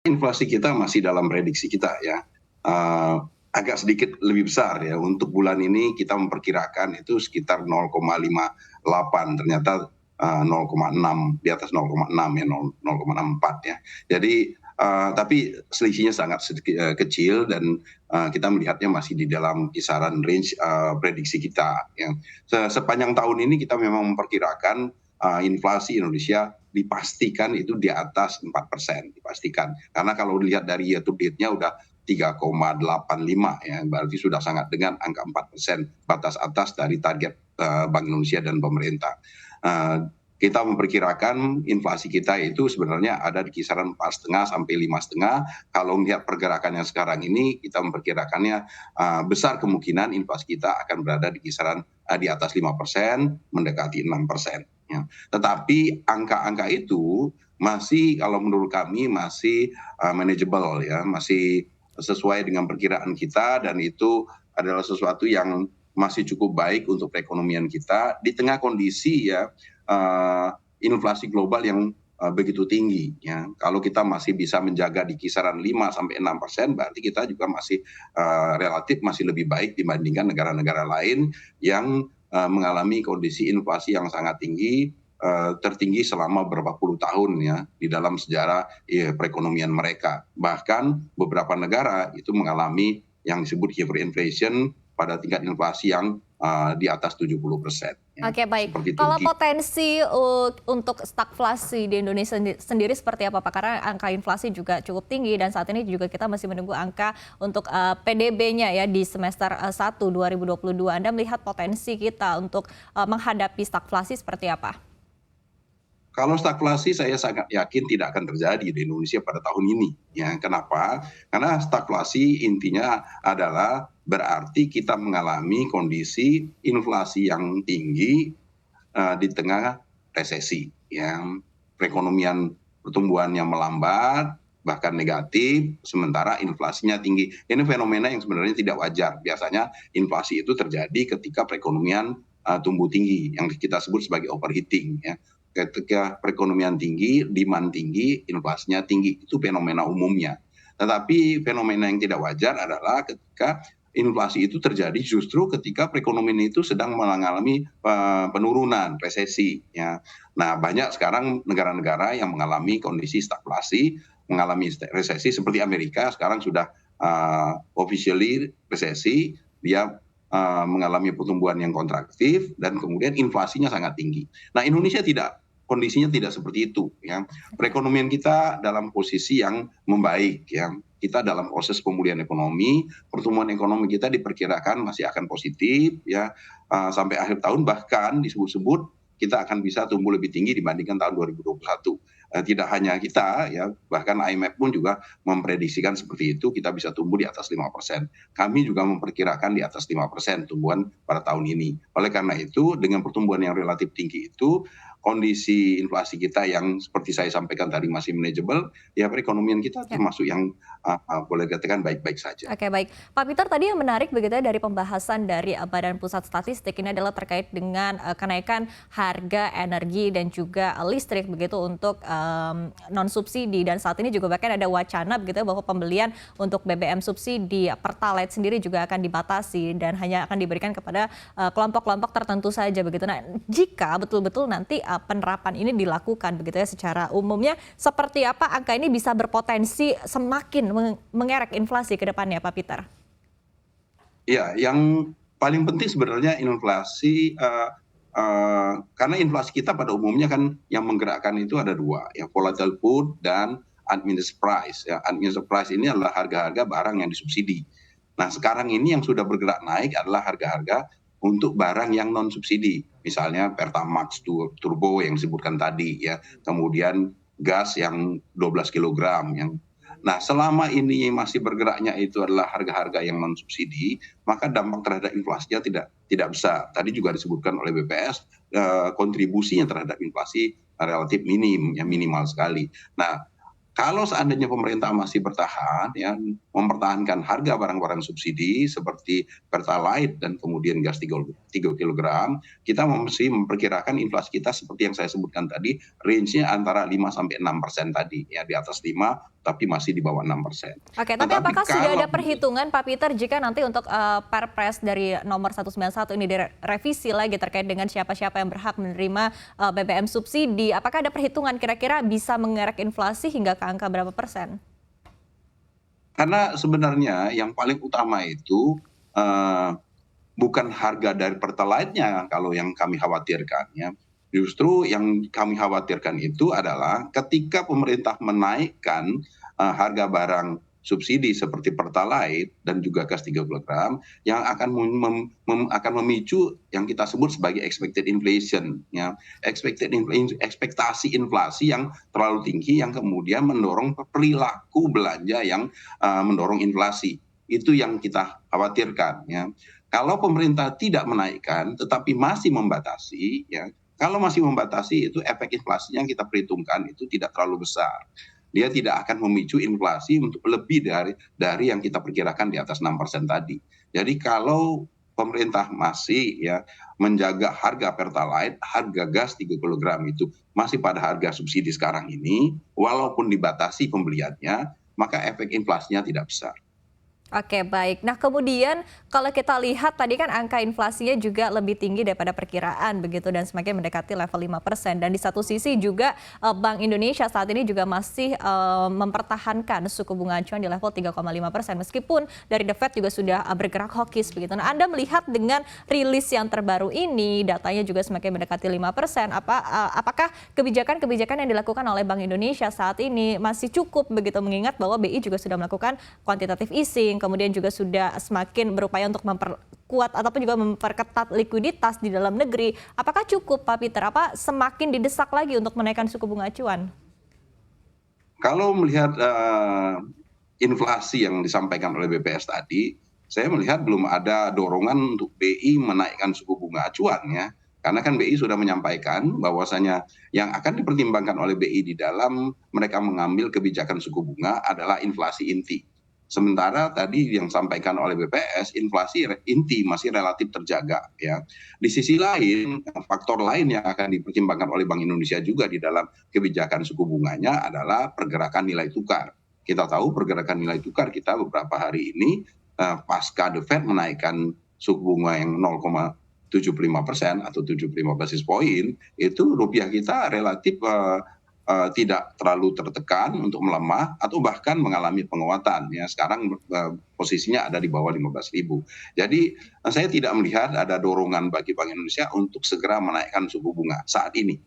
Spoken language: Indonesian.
inflasi kita masih dalam prediksi kita ya. Eh, Agak sedikit lebih besar ya. Untuk bulan ini kita memperkirakan itu sekitar 0,58. Ternyata 0,6, di atas 0,6 ya, 0,64 ya. Jadi tapi selisihnya sangat kecil dan kita melihatnya masih di dalam kisaran range prediksi kita. Ya. Sepanjang tahun ini kita memang memperkirakan inflasi Indonesia dipastikan itu di atas 4%, dipastikan. Karena kalau dilihat dari year to date-nya udah 3,85 ya, berarti sudah sangat dengan angka 4%, batas atas dari target Bank Indonesia dan pemerintah. Kita memperkirakan inflasi kita itu sebenarnya ada di kisaran 4,5 sampai 5,5. Kalau melihat pergerakan yang sekarang ini, kita memperkirakannya besar kemungkinan inflasi kita akan berada di kisaran di atas 5%, mendekati 6%. Ya. Tetapi angka-angka itu masih kalau menurut kami masih manageable ya, masih sesuai dengan perkiraan kita, dan itu adalah sesuatu yang masih cukup baik untuk perekonomian kita di tengah kondisi ya inflasi global yang begitu tinggi ya. Kalau kita masih bisa menjaga di kisaran 5-6%, berarti kita juga masih relatif masih lebih baik dibandingkan negara-negara lain yang mengalami kondisi inflasi yang sangat tinggi, tertinggi selama beberapa puluh tahun ya di dalam sejarah perekonomian mereka. Bahkan beberapa negara itu mengalami yang disebut hyperinflation pada tingkat inflasi yang di atas 70%. Ya. Oke, baik. Seperti Kalau Turki. potensi untuk stagflasi di Indonesia sendiri seperti apa Pak? Karena angka inflasi juga cukup tinggi dan saat ini juga kita masih menunggu angka untuk PDB-nya ya di semester 1 2022. Anda melihat potensi kita untuk menghadapi stagflasi seperti apa? Kalau stagflasi saya sangat yakin tidak akan terjadi di Indonesia pada tahun ini. Ya, kenapa? Karena stagflasi intinya adalah berarti kita mengalami kondisi inflasi yang tinggi di tengah resesi. Yang perekonomian pertumbuhannya melambat, bahkan negatif, sementara inflasinya tinggi. Ini fenomena yang sebenarnya tidak wajar. Biasanya inflasi itu terjadi ketika perekonomian tumbuh tinggi, yang kita sebut sebagai overheating. Ya. Ketika perekonomian tinggi, demand tinggi, inflasinya tinggi. Itu fenomena umumnya. Tetapi fenomena yang tidak wajar adalah ketika inflasi itu terjadi justru ketika perekonomian itu sedang mengalami penurunan, resesi. Ya. Nah, banyak sekarang negara-negara yang mengalami kondisi stagflasi, mengalami resesi seperti Amerika sekarang sudah officially resesi, dia mengalami pertumbuhan yang kontraktif dan kemudian inflasinya sangat tinggi. Nah, Indonesia tidak. Kondisinya tidak seperti itu ya. Perekonomian kita dalam posisi yang membaik ya. Kita dalam proses pemulihan ekonomi, pertumbuhan ekonomi kita diperkirakan masih akan positif ya sampai akhir tahun, bahkan disebut-sebut kita akan bisa tumbuh lebih tinggi dibandingkan tahun 2021. Tidak hanya kita ya, bahkan IMF pun juga memprediksikan seperti itu, kita bisa tumbuh di atas 5%. Kami juga memperkirakan di atas 5% tumbuhan pada tahun ini. Oleh karena itu, dengan pertumbuhan yang relatif tinggi itu, kondisi inflasi kita yang seperti saya sampaikan tadi masih manageable, ya perekonomian kita termasuk yang boleh dikatakan baik-baik saja. Oke, baik. Pak Peter, tadi yang menarik begitu ya dari pembahasan dari Badan Pusat Statistik ini adalah terkait dengan kenaikan harga energi dan juga listrik begitu untuk non subsidi, dan saat ini juga bahkan ada wacana begitu ya bahwa pembelian untuk BBM subsidi Pertalite sendiri juga akan dibatasi dan hanya akan diberikan kepada kelompok-kelompok tertentu saja begitu. Nah, jika betul-betul nanti penerapan ini dilakukan begitu ya secara umumnya, seperti apa angka ini bisa berpotensi semakin mengerek inflasi ke depannya, Pak Peter? Ya, yang paling penting sebenarnya inflasi, karena inflasi kita pada umumnya kan yang menggerakkan itu ada dua, ya volatile food dan administered price. Ya, administered price ini adalah harga-harga barang yang disubsidi. Nah, sekarang ini yang sudah bergerak naik adalah harga-harga untuk barang yang non subsidi, misalnya Pertamax Turbo yang disebutkan tadi ya, kemudian gas yang 12 kilogram yang. Nah, selama ini masih bergeraknya itu adalah harga-harga yang non subsidi, maka dampak terhadap inflasinya tidak besar. Tadi juga disebutkan oleh BPS, kontribusinya terhadap inflasi relatif minim, ya minimal sekali. Nah, Kalau seandainya pemerintah masih bertahan ya, mempertahankan harga barang-barang subsidi seperti Pertalite dan kemudian gas 3 kilogram, kita mesti memperkirakan inflasi kita seperti yang saya sebutkan tadi, range-nya antara 5-6% tadi, ya di atas 5 tapi masih di bawah 6%. Oke, tapi Tetapi apakah sudah kalau ada perhitungan Pak Peter jika nanti untuk Perpres dari nomor 191 ini direvisi lagi terkait dengan siapa-siapa yang berhak menerima BBM subsidi, apakah ada perhitungan kira-kira bisa mengerek inflasi hingga ke angka berapa persen? karena sebenarnya yang paling utama itu eh, bukan harga dari Pertalite-nya kalau yang kami khawatirkan ya. Justru yang kami khawatirkan itu adalah ketika pemerintah menaikkan harga barang subsidi seperti Pertalite dan juga gas 3 kilogram yang akan akan memicu yang kita sebut sebagai expected inflation ya. Ekspektasi inflasi yang terlalu tinggi yang kemudian mendorong perilaku belanja yang mendorong inflasi. Itu yang kita khawatirkan ya. Kalau pemerintah tidak menaikkan tetapi masih membatasi ya, kalau masih membatasi itu efek inflasinya yang kita perhitungkan itu tidak terlalu besar. Dia tidak akan memicu inflasi untuk lebih dari yang kita perkirakan di atas 6% tadi. Jadi kalau pemerintah masih ya menjaga harga Pertalite, harga gas 3 kilogram itu masih pada harga subsidi sekarang ini, walaupun dibatasi pembeliannya, maka efek inflasinya tidak besar. Oke, baik. Nah, kemudian kalau kita lihat tadi kan angka inflasinya juga lebih tinggi daripada perkiraan begitu dan semakin mendekati level 5%. Dan di satu sisi juga Bank Indonesia saat ini juga masih mempertahankan suku bunga acuan di level 3,5% meskipun dari The Fed juga sudah bergerak hawkish begitu. Nah, Anda melihat dengan rilis yang terbaru ini datanya juga semakin mendekati 5%, apakah kebijakan-kebijakan yang dilakukan oleh Bank Indonesia saat ini masih cukup begitu mengingat bahwa BI juga sudah melakukan quantitative easing, kemudian juga sudah semakin berupaya untuk memperkuat ataupun juga memperketat likuiditas di dalam negeri. Apakah cukup Pak Peter? Apa semakin didesak lagi untuk menaikkan suku bunga acuan? Kalau melihat inflasi yang disampaikan oleh BPS tadi, saya melihat belum ada dorongan untuk BI menaikkan suku bunga acuan ya. Karena kan BI sudah menyampaikan bahwasanya yang akan dipertimbangkan oleh BI di dalam mereka mengambil kebijakan suku bunga adalah inflasi inti. Sementara tadi yang disampaikan oleh BPS, inflasi inti masih relatif terjaga ya. Di sisi lain, faktor lain yang akan dipertimbangkan oleh Bank Indonesia juga di dalam kebijakan suku bunganya adalah pergerakan nilai tukar. Kita tahu pergerakan nilai tukar kita beberapa hari ini pasca The Fed menaikkan suku bunga yang 0,75% atau 75 basis point, itu rupiah kita relatif tidak terlalu tertekan untuk melemah atau bahkan mengalami penguatan ya, sekarang posisinya ada di bawah 15.000. Jadi saya tidak melihat ada dorongan bagi Bank Indonesia untuk segera menaikkan suku bunga saat ini.